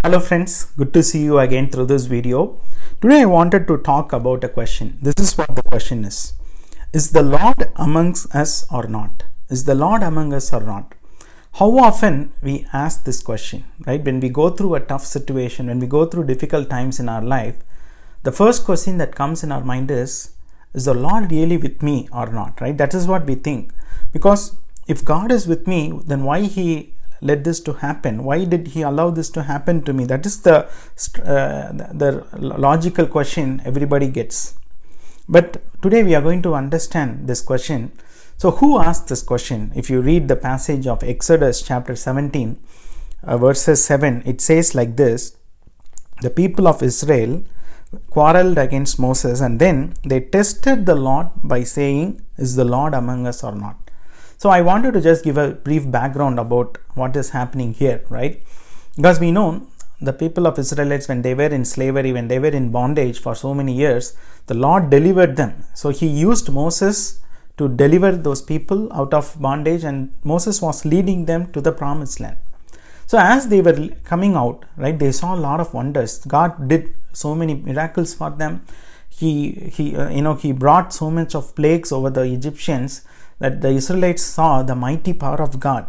Hello friends, good to see you again through this video. Today I wanted to talk about a question. This is what the question is. Is the Lord amongst us or not? Is the Lord among us or not? How often we ask this question, right? When we go through a tough situation, when we go through difficult times in our life, the first question that comes in our mind is the Lord really with me or not, right? That is what we think. Because if God is with me, then why He let this to happen? Why did He allow this to happen to me? That is the logical question everybody gets. But today we are going to understand this question. So who asked this question? If you read the passage of Exodus chapter 17 verses 7, it says like this: the people of Israel quarreled against Moses, and then they tested the Lord by saying, is the Lord among us or not? So I wanted to just give a brief background about what is happening here, right? Because we know the people of Israelites, when they were in slavery, when they were in bondage for so many years, the Lord delivered them. So He used Moses to deliver those people out of bondage, and Moses was leading them to the promised land. So as they were coming out, right, they saw a lot of wonders. God did so many miracles for them. He brought so much of plagues over the Egyptians that the Israelites saw the mighty power of God.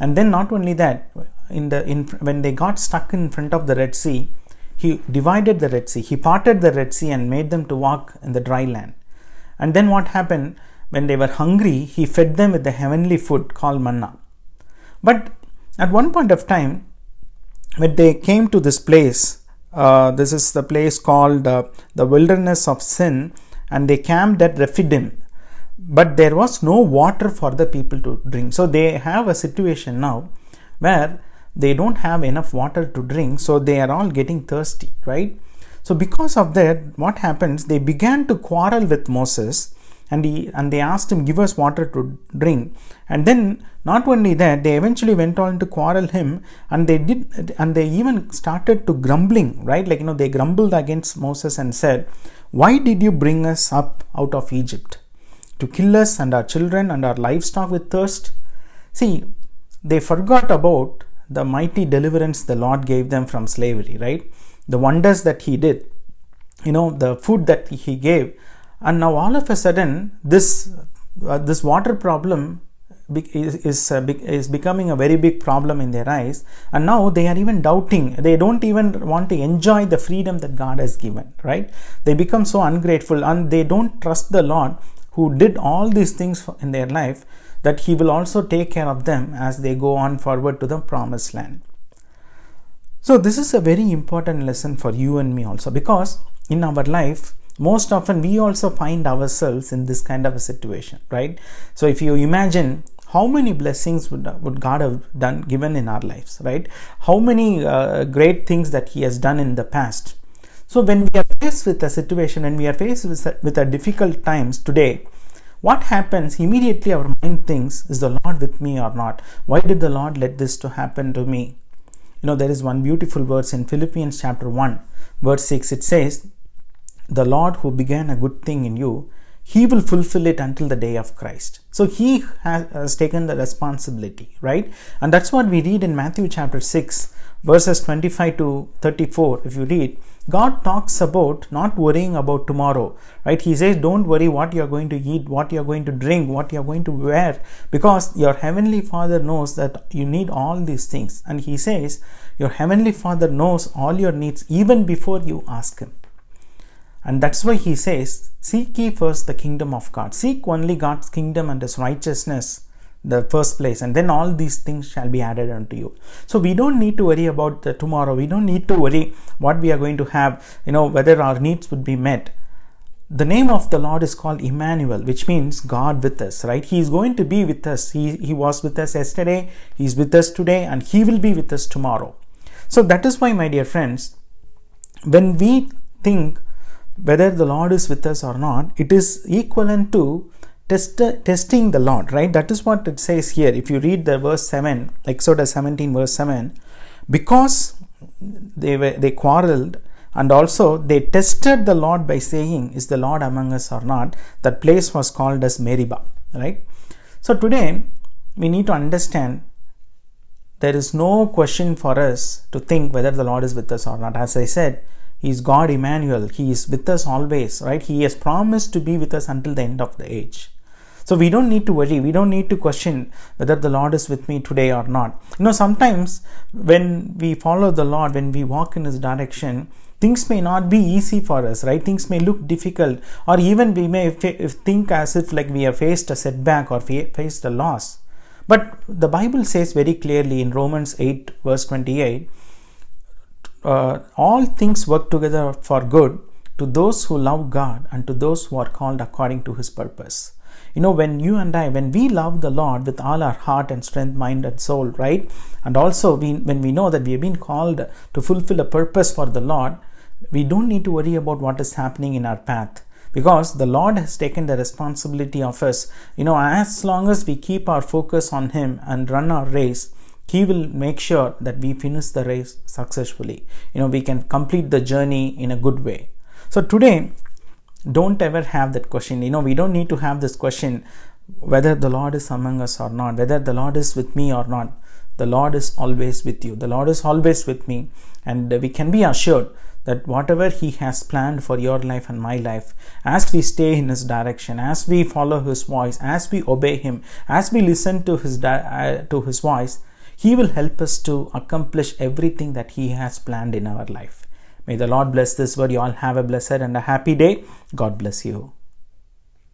And then not only that, when they got stuck in front of the Red Sea, He divided the Red Sea. He parted the Red Sea and made them to walk in the dry land. And then what happened? When they were hungry, He fed them with the heavenly food called manna. But at one point of time, when they came to this place, this is the place called the wilderness of sin, and they camped at Rephidim. But there was no water for the people to drink. So they have a situation now where they don't have enough water to drink. So they are all getting thirsty, right? So because of that, what happens? They began to quarrel with Moses, and they asked him, give us water to drink. And then not only that, they eventually went on to quarrel him, and they even started to grumbling, right? They grumbled against Moses and said, why did you bring us up out of Egypt? To kill us and our children and our livestock with thirst? See, they forgot about the mighty deliverance the Lord gave them from slavery, right? The wonders that He did, the food that He gave. And now all of a sudden, this water problem is becoming a very big problem in their eyes. And now they are even doubting. They don't even want to enjoy the freedom that God has given, right? They become so ungrateful, and they don't trust the Lord, who did all these things in their life, that He will also take care of them as they go on forward to the promised land. So this is a very important lesson for you and me also, because in our life, most often we also find ourselves in this kind of a situation, right? So if you imagine how many blessings would God have given in our lives, right? How many great things that He has done in the past. So when we are faced with a situation, and we are faced with a difficult times today, what happens? Immediately our mind thinks, is the Lord with me or not? Why did the Lord let this to happen to me? There is one beautiful verse in Philippians chapter 1, verse 6. It says, the Lord who began a good thing in you, He will fulfill it until the day of Christ. So He has taken the responsibility, right? And that's what we read in Matthew chapter 6, verses 25 to 34. If you read, God talks about not worrying about tomorrow, right? He says, don't worry what you're going to eat, what you're going to drink, what you're going to wear, because your Heavenly Father knows that you need all these things. And He says, your Heavenly Father knows all your needs even before you ask Him. And that's why He says, seek ye first the kingdom of God. Seek only God's kingdom and His righteousness, the first place, and then all these things shall be added unto you. So we don't need to worry about the tomorrow. We don't need to worry what we are going to have, whether our needs would be met. The name of the Lord is called Emmanuel, which means God with us, right? He is going to be with us. He was with us yesterday, He is with us today, and He will be with us tomorrow. So that is why, my dear friends, when we think whether the Lord is with us or not, it is equivalent to testing the Lord, right? That is what it says here. If you read the verse 7, Exodus 17 verse 7, because they quarreled, and also they tested the Lord by saying, is the Lord among us or not? That place was called as Meribah, right? So today we need to understand there is no question for us to think whether the Lord is with us or not. As I said, He is God Emmanuel. He is with us always, right? He has promised to be with us until the end of the age. So we don't need to worry. We don't need to question whether the Lord is with me today or not. Sometimes when we follow the Lord, when we walk in His direction, things may not be easy for us, right? Things may look difficult, or even we may think as if like we have faced a setback or faced a loss. But the Bible says very clearly in Romans 8 verse 28, all things work together for good to those who love God and to those who are called according to His purpose. When you and I, when we love the Lord with all our heart and strength, mind and soul, right? And also when we know that we have been called to fulfill a purpose for the Lord, we don't need to worry about what is happening in our path, because the Lord has taken the responsibility of us. As long as we keep our focus on Him and run our race, He will make sure that we finish the race successfully. We can complete the journey in a good way. So today, don't ever have that question. We don't need to have this question whether the Lord is among us or not, whether the Lord is with me or not. The Lord is always with you. The Lord is always with me. And we can be assured that whatever He has planned for your life and my life, as we stay in His direction, as we follow His voice, as we obey Him, as we listen to His voice, He will help us to accomplish everything that He has planned in our life. May the Lord bless this word. You all have a blessed and a happy day. God bless you.